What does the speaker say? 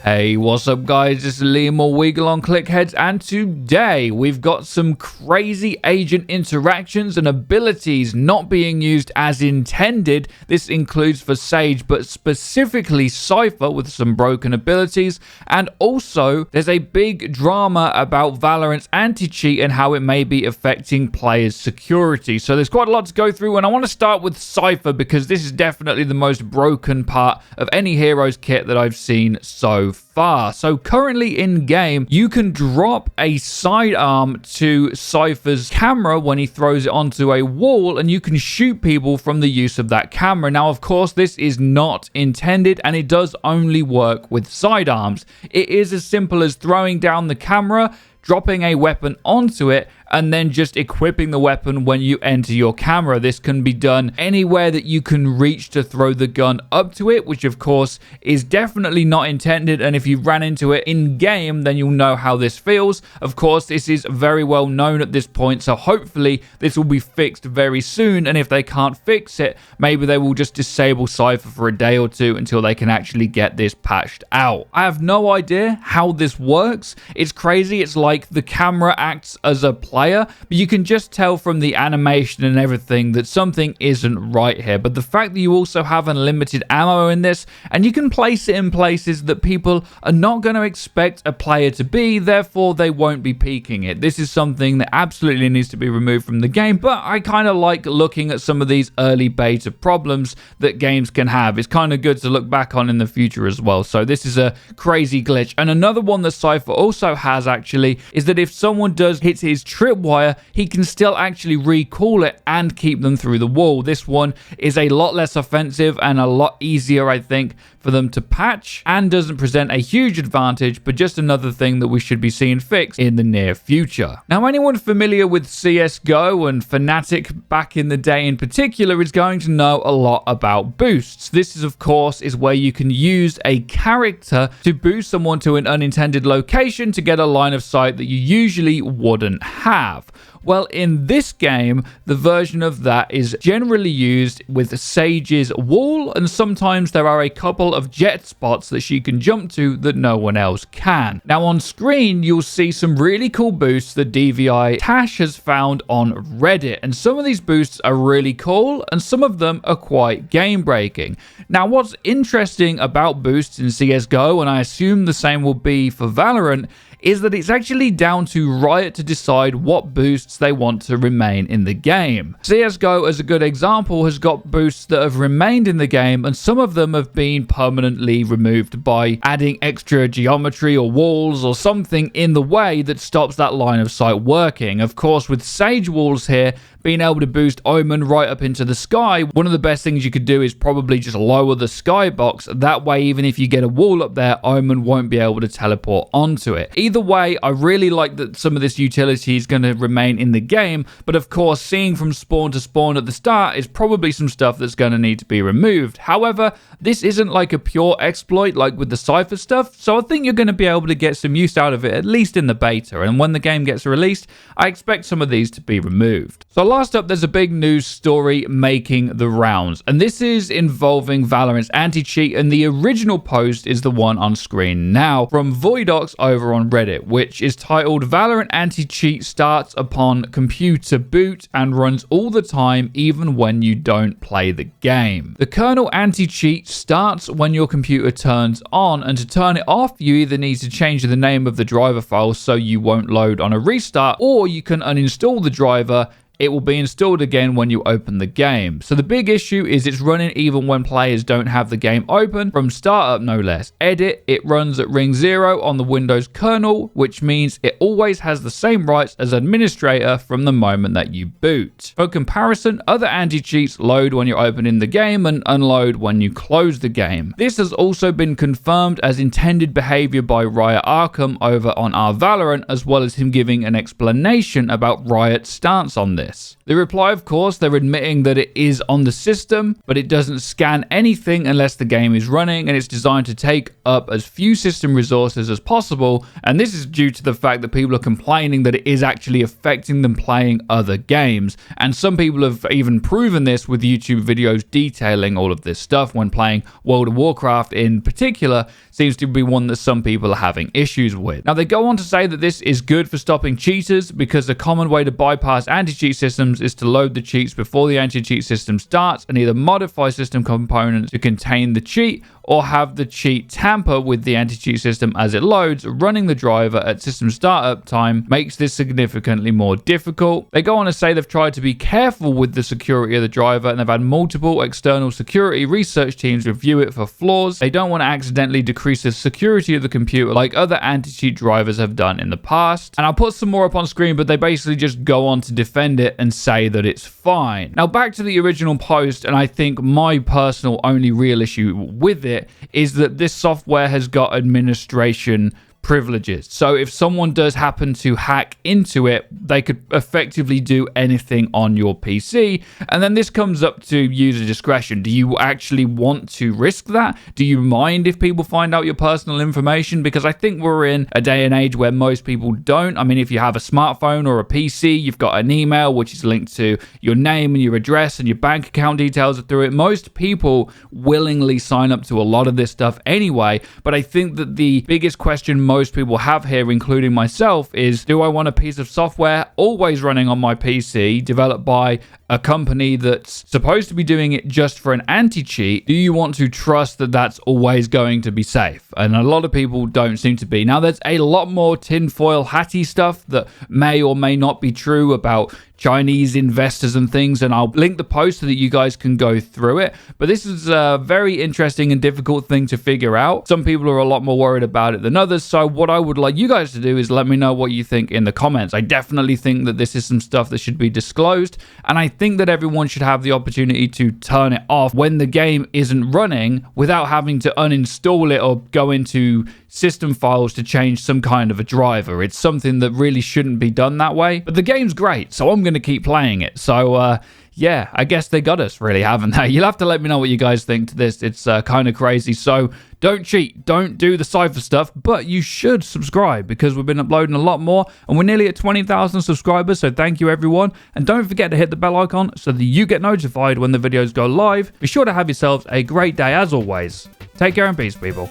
Hey, what's up guys, it's Liam or Weagle on Clickheads, and today we've got some crazy agent interactions and abilities not being used as intended. This includes for Sage, but specifically Cypher with some broken abilities, and also there's a big drama about Valorant's anti-cheat and how it may be affecting players' security. So there's quite a lot to go through, and I want to start with Cypher because this is definitely the most broken part of any hero's kit that I've seen so far. So currently in game, you can drop a sidearm to Cypher's camera when he throws it onto a wall, and you can shoot people from the use of that camera. Now, of course, this is not intended, and it does only work with sidearms. It is as simple as throwing down the camera, dropping a weapon onto it, and then just equipping the weapon when you enter your camera. This can be done anywhere that you can reach to throw the gun up to it, which of course is definitely not intended, and if you ran into it in game, then you'll know how this feels. Of course, this is very well known at this point, so hopefully this will be fixed very soon, and if they can't fix it, maybe they will just disable Cypher for a day or two until they can actually get this patched out. I have no idea how this works. It's crazy. It's like the camera acts as a player, but you can just tell from the animation and everything that something isn't right here. But the fact that you also have unlimited ammo in this, and you can place it in places that people are not going to expect a player to be, therefore they won't be peeking it. This is something that absolutely needs to be removed from the game, but I kind of like looking at some of these early beta problems that games can have. It's kind of good to look back on in the future as well. So this is a crazy glitch. And another one that Cypher also has actually is that if someone does hit his tripwire, he can still actually recall it and keep them through the wall. This one is a lot less offensive and a lot easier, I think, for them to patch, and doesn't present a huge advantage, but just another thing that we should be seeing fixed in the near future. Now, anyone familiar with CSGO and Fnatic back in the day in particular is going to know a lot about boosts. This is, of course, is where you can use a character to boost someone to an unintended location to get a line of sight that you usually wouldn't have. Well, in this game, the version of that is generally used with Sage's wall, and sometimes there are a couple of jet spots that she can jump to that no one else can. Now, on screen, you'll see some really cool boosts that DVI Tash has found on Reddit, and some of these boosts are really cool, and some of them are quite game-breaking. Now, what's interesting about boosts in CSGO, and I assume the same will be for Valorant, is that it's actually down to Riot to decide what boosts they want to remain in the game. CSGO, as a good example, has got boosts that have remained in the game, and some of them have been permanently removed by adding extra geometry or walls or something in the way that stops that line of sight working. Of course, with Sage walls here, being able to boost Omen right up into the sky, one of the best things you could do is probably just lower the skybox. That way, even if you get a wall up there, Omen won't be able to teleport onto it. Either way, I really like that some of this utility is going to remain in the game, but of course, seeing from spawn to spawn at the start is probably some stuff that's going to need to be removed. However, this isn't like a pure exploit like with the Cypher stuff, so I think you're going to be able to get some use out of it, at least in the beta, and when the game gets released, I expect some of these to be removed. So last up, there's a big news story making the rounds, and this is involving Valorant's anti-cheat, and the original post is the one on screen now from Voidox over on Reddit, which is titled "Valorant anti-cheat starts upon computer boot and runs all the time even when you don't play the game. The kernel anti-cheat starts when your computer turns on, and to turn it off, you either need to change the name of the driver file so you won't load on a restart, or you can uninstall the driver. It will be installed again when you open the game. So the big issue is it's running even when players don't have the game open, from startup no less. Edit, it runs at ring 0 on the Windows kernel, which means it always has the same rights as administrator from the moment that you boot. For comparison, other anti-cheats load when you're opening the game and unload when you close the game. This has also been confirmed as intended behavior by Riot Arkham over on our Valorant, as well as him giving an explanation about Riot's stance on this. this? The reply, of course, they're admitting that it is on the system, but it doesn't scan anything unless the game is running, and it's designed to take up as few system resources as possible. And this is due to the fact that people are complaining that it is actually affecting them playing other games. And some people have even proven this with YouTube videos detailing all of this stuff when playing World of Warcraft in particular seems to be one that some people are having issues with. Now, they go on to say that this is good for stopping cheaters because a common way to bypass anti-cheat systems is to load the cheats before the anti-cheat system starts and either modify system components to contain the cheat or have the cheat tamper with the anti-cheat system as it loads. Running the driver at system startup time makes this significantly more difficult. They go on to say they've tried to be careful with the security of the driver, and they've had multiple external security research teams review it for flaws. They don't want to accidentally decrease the security of the computer like other anti-cheat drivers have done in the past. And I'll put some more up on screen, but they basically just go on to defend it and say that it's fine. Now, back to the original post, and I think my personal only real issue with it is that this software has got administration privileges. So if someone does happen to hack into it, they could effectively do anything on your PC. And then this comes up to user discretion. Do you actually want to risk that? Do you mind if people find out your personal information? Because I think we're in a day and age where most people don't. I mean, if you have a smartphone or a PC, you've got an email which is linked to your name and your address and your bank account details are through it. Most people willingly sign up to a lot of this stuff anyway. But I think that the biggest question most people have here, including myself, is do I want a piece of software always running on my PC developed by a company that's supposed to be doing it just for an anti-cheat? Do you want to trust that that's always going to be safe? And a lot of people don't seem to be. Now, there's a lot more tinfoil hatty stuff that may or may not be true about Chinese investors and things, and I'll link the post so that you guys can go through it. But this is a very interesting and difficult thing to figure out. Some people are a lot more worried about it than others. So what I would like you guys to do is let me know what you think in the comments. I definitely think that this is some stuff that should be disclosed, and I think that everyone should have the opportunity to turn it off when the game isn't running without having to uninstall it or go into system files to change some kind of a driver. It's something that really shouldn't be done that way. But the game's great, so I'm going to keep playing it. So yeah, I guess they got us, really, haven't they? You'll have to let me know what you guys think to this. It's kind of crazy. So don't cheat, don't do the Cypher stuff, but you should subscribe because we've been uploading a lot more and we're nearly at 20,000 subscribers. So thank you, everyone. And don't forget to hit the bell icon so that you get notified when the videos go live. Be sure to have yourselves a great day as always. Take care and peace, people.